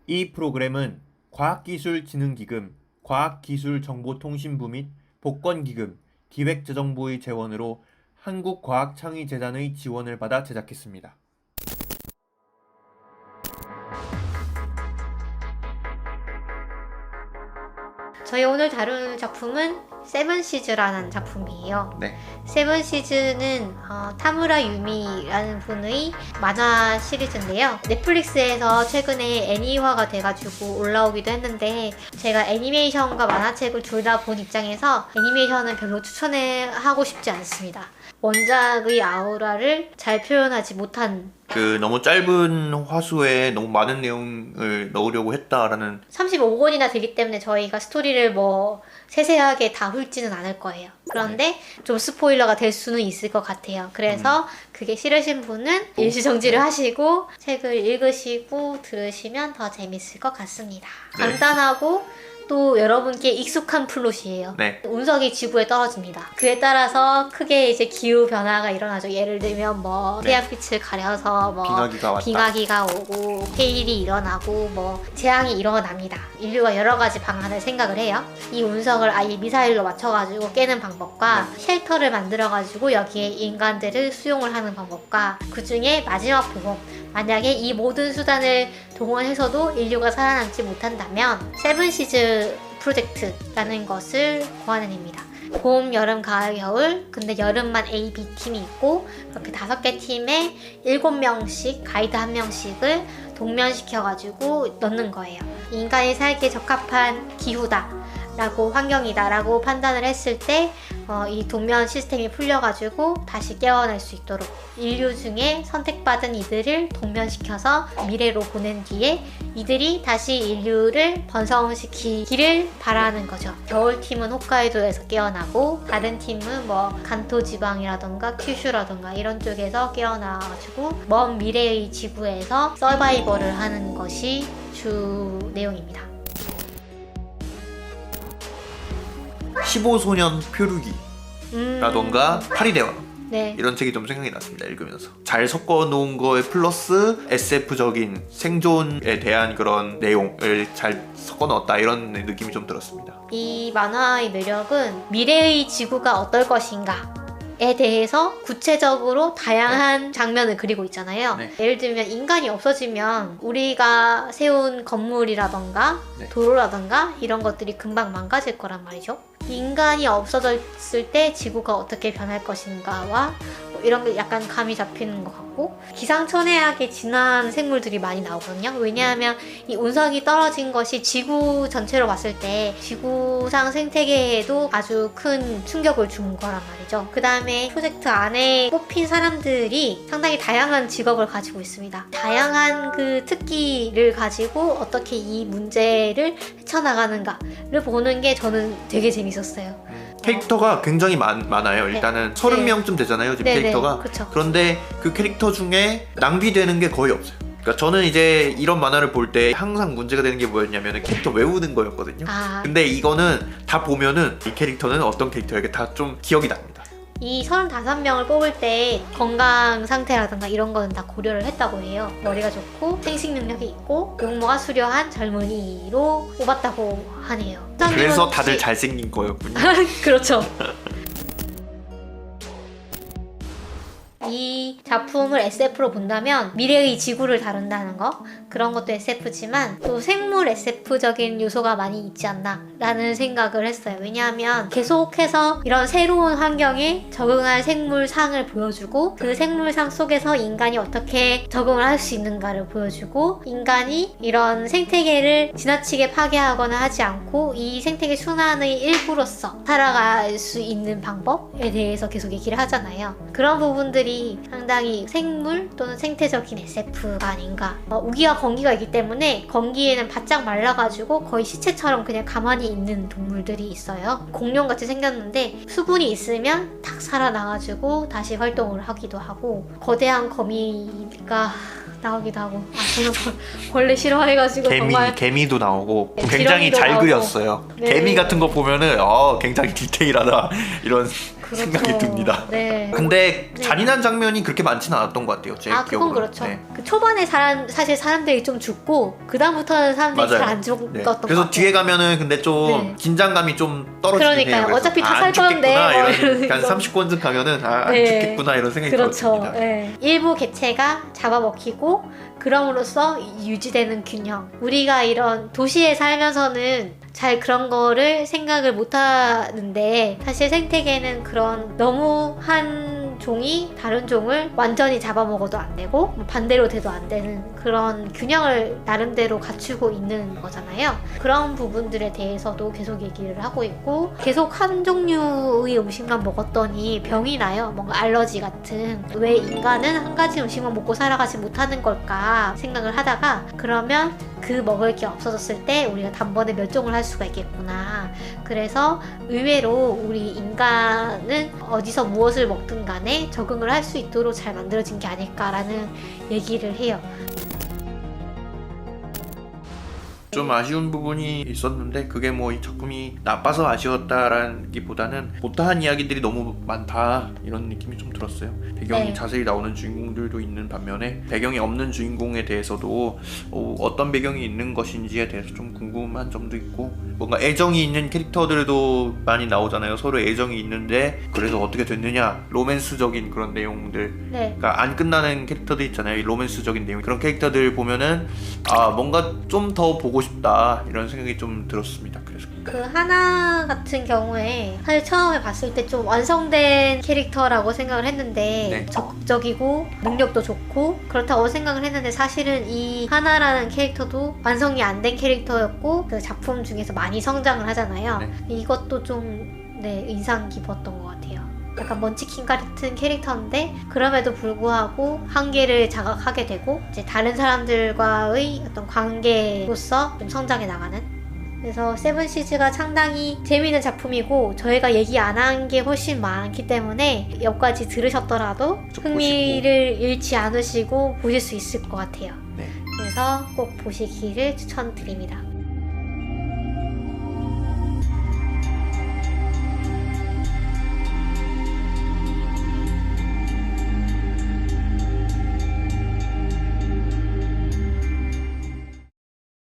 이 프로그램은 과학기술진흥기금, 과학기술정보통신부 및 복권기금, 기획재정부의 재원으로 한국과학창의재단의 지원을 받아 제작했습니다. 저희 오늘 다루는 작품은 세븐시즈라는 작품이에요. 네. 세븐시즈는 타무라 유미라는 분의 만화 시리즈인데요. 넷플릭스에서 최근에 애니화가 돼가지고 올라오기도 했는데 제가 애니메이션과 만화책을 둘 다 본 입장에서 애니메이션은 별로 추천하고 싶지 않습니다. 원작의 아우라를 잘 표현하지 못한 너무 짧은 화수에 너무 많은 내용을 넣으려고 했다라는 35권이나 되기 때문에 저희가 스토리를 뭐 세세하게 다 훑지는 않을 거예요. 그런데 좀 스포일러가 될 수는 있을 것 같아요. 그래서 그게 싫으신 분은 일시정지를 하시고 책을 읽으시고 들으시면 더 재밌을 것 같습니다. 네. 간단하고 또 여러분께 익숙한 플롯이에요. 네. 운석이 지구에 떨어집니다. 그에 따라서 크게 이제 기후 변화가 일어나죠. 예를 들면 뭐 태양빛을 가려서 뭐 빙하기가 왔다. 빙하기가 오고 해일이 일어나고 뭐 재앙이 일어납니다. 인류가 여러 가지 방안을 생각을 해요. 이 운석을 아예 미사일로 맞춰가지고 깨는 방법과 쉘터를 만들어가지고 여기에 인간들을 수용을 하는 방법과 그 중에 마지막 보험, 만약에 이 모든 수단을 동원해서도 인류가 살아남지 못한다면 세븐시즈 프로젝트라는 것을 고안해냅니다. 봄, 여름, 가을, 겨울. 근데 여름만 A, B 팀이 있고 그렇게 5개 팀에 7명씩 가이드 1명씩을 동면시켜가지고 넣는 거예요. 인간이 살기에 적합한 기후다 라고 환경이다 라고 판단을 했을 때 이 동면 시스템이 풀려가지고 다시 깨어날 수 있도록 인류 중에 선택받은 이들을 동면시켜서 미래로 보낸 뒤에 이들이 다시 인류를 번성시키기를 바라는 거죠. 겨울팀은 홋카이도에서 깨어나고 다른 팀은 뭐 간토 지방이라던가 큐슈라던가 이런 쪽에서 깨어나가지고 먼 미래의 지구에서 서바이벌을 하는 것이 주 내용입니다. 15소년 표류기라던가 파리대왕 네. 이런 책이 좀 생각이 났습니다. 읽으면서 잘 섞어 놓은 거에 플러스 SF적인 생존에 대한 그런 내용을 잘 섞어 넣었다 이런 느낌이 좀 들었습니다. 이 만화의 매력은 미래의 지구가 어떨 것인가에 대해서 구체적으로 다양한 장면을 그리고 있잖아요. 네. 예를 들면 인간이 없어지면 우리가 세운 건물이라던가 도로라던가 이런 것들이 금방 망가질 거란 말이죠. 인간이 없어졌을 때 지구가 어떻게 변할 것인가와 뭐 이런 게 약간 감이 잡히는 것 같고 기상천외하게 진화한 생물들이 많이 나오거든요. 왜냐하면 이 운석이 떨어진 것이 지구 전체로 봤을 때 지구상 생태계에도 아주 큰 충격을 준 거란 말이죠. 그 다음에 프로젝트 안에 뽑힌 사람들이 상당히 다양한 직업을 가지고 있습니다. 다양한 그 특기를 가지고 어떻게 이 문제를 헤쳐나가는가를 보는 게 저는 되게 재밌었어요. 캐릭터가 굉장히 많아요. 일단은 30명쯤 되잖아요. 지금 캐릭터가. 그쵸. 그런데 그 캐릭터 중에 낭비되는 게 거의 없어요. 그러니까 저는 이제 이런 만화를 볼 때 항상 문제가 되는 게 뭐였냐면 캐릭터 외우는 거였거든요. 근데 이거는 다 보면은 이 캐릭터는 어떤 캐릭터에게 다 좀 기억이 납니다. 이 35명을 뽑을 때 건강 상태라든가 이런 거는 다 고려를 했다고 해요. 머리가 좋고 생식 능력이 있고 용모가 수려한 젊은이로 뽑았다고 하네요. 그래서 다들 잘생긴 거였군요. 그렇죠. 이 작품을 SF로 본다면 미래의 지구를 다룬다는 거 그런 것도 SF지만 또 생물 SF적인 요소가 많이 있지 않나 라는 생각을 했어요. 왜냐하면 계속해서 이런 새로운 환경에 적응할 생물상을 보여주고 그 생물상 속에서 인간이 어떻게 적응을 할 수 있는가를 보여주고 인간이 이런 생태계를 지나치게 파괴하거나 하지 않고 이 생태계 순환의 일부로서 살아갈 수 있는 방법에 대해서 계속 얘기를 하잖아요. 그런 부분들이 상당히 생물 또는 생태적인 SF가 아닌가. 우기와 건기가 있기 때문에 건기에는 바짝 말라가지고 거의 시체처럼 그냥 가만히 있는 동물들이 있어요. 공룡같이 생겼는데 수분이 있으면 탁 살아나가지고 다시 활동을 하기도 하고 거대한 거미가 나오기도 하고 저는 벌레 싫어해가지고 정말 개미도 나오고 굉장히 지렁이도 잘 나오고. 그렸어요. 네. 개미 같은 거 보면은 굉장히 디테일하다 이런 그렇죠. 생각이 듭니다. 네. 근데 네. 잔인한 장면이 그렇게 많지는 않았던 것 같아요. 제 그건 기억으로. 그렇죠. 네. 그 초반에 사실 사람들이 좀 죽고 그 다음부터는 사람들이 맞아요. 잘 안 죽었던 네. 것 같아요. 그래서 뒤에 가면은 근데 좀 네. 긴장감이 좀 떨어지긴 그러니까요. 해요. 그래서 어차피 다 안 살 건데, 죽겠구나 뭐 이런 한 이러면서. 30권쯤 가면은 안 네. 죽겠구나 이런 생각이 그렇죠. 들었습니다. 네. 일부 개체가 잡아먹히고 그럼으로써 유지되는 균형. 우리가 이런 도시에 살면서는 잘 그런 거를 생각을 못 하는데 사실 생태계는 그런 너무 한 종이 다른 종을 완전히 잡아먹어도 안 되고 반대로 돼도 안 되는 그런 균형을 나름대로 갖추고 있는 거잖아요. 그런 부분들에 대해서도 계속 얘기를 하고 있고 계속 한 종류의 음식만 먹었더니 병이 나요. 뭔가 알러지 같은. 왜 인간은 한 가지 음식만 먹고 살아가지 못하는 걸까 생각을 하다가 그러면 그 먹을 게 없어졌을 때 우리가 단번에 멸종을 할 수가 있겠구나. 그래서 의외로 우리 인간은 어디서 무엇을 먹든 간에 적응을 할 수 있도록 잘 만들어진 게 아닐까라는 얘기를 해요. 좀 아쉬운 부분이 있었는데 그게 뭐 이 작품이 나빠서 아쉬웠다라는 기보다는 못다한 이야기들이 너무 많다 이런 느낌이 좀 들었어요. 배경이 네. 자세히 나오는 주인공들도 있는 반면에 배경이 없는 주인공에 대해서도 어떤 배경이 있는 것인지에 대해서 좀 궁금한 점도 있고 뭔가 애정이 있는 캐릭터들도 많이 나오잖아요. 서로 애정이 있는데 그래서 어떻게 됐느냐 로맨스적인 그런 내용들 네. 그러니까 안 끝나는 캐릭터들 있잖아요. 이 로맨스적인 내용 그런 캐릭터들 보면은 아 뭔가 좀 더 보고 싶다 이런 생각이 좀 들었습니다. 그래서 그 하나 같은 경우에 사실 처음에 봤을 때 좀 완성된 캐릭터라고 생각을 했는데 네. 적극적이고 능력도 좋고 그렇다고 생각을 했는데 사실은 이 하나라는 캐릭터도 완성이 안 된 캐릭터였고 그 작품 중에서 많이 성장을 하잖아요. 네. 이것도 좀 인상 깊었던 것 같아요. 약간 먼치킨 같은 캐릭터인데 그럼에도 불구하고 한계를 자각하게 되고 이제 다른 사람들과의 어떤 관계로서 좀 성장해 나가는. 그래서 세븐시즈가 상당히 재미있는 작품이고 저희가 얘기 안 한 게 훨씬 많기 때문에 여기까지 들으셨더라도 흥미를 잃지 않으시고 보실 수 있을 것 같아요. 네. 그래서 꼭 보시기를 추천드립니다.